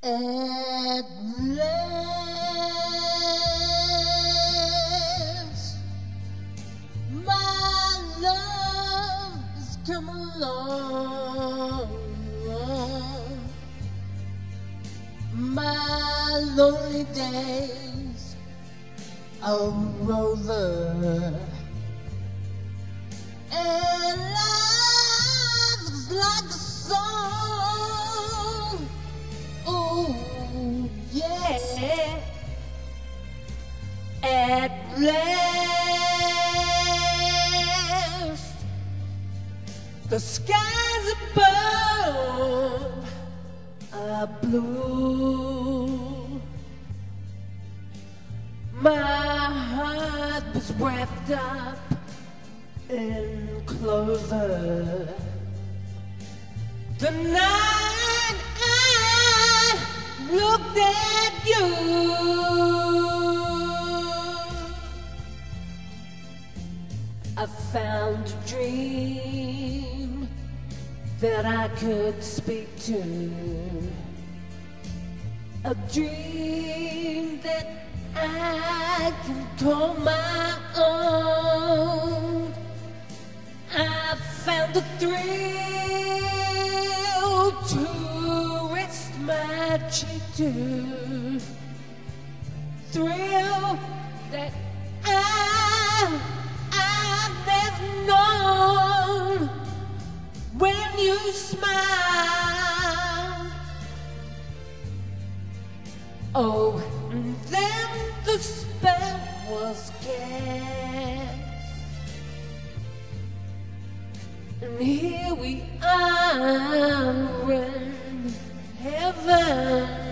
At last, my love has come along. My lonely days are over, and life is like a song. Oh, yeah. At last, the skies above are blue. My heart was wrapped up in clover. The night I looked at you, I found a dream that I could speak to, a dream that I can call my own. I found the thrill to rest my cheek to, thrill that I've never known. When you smile, oh, and then the spell was cast, and here we are in heaven.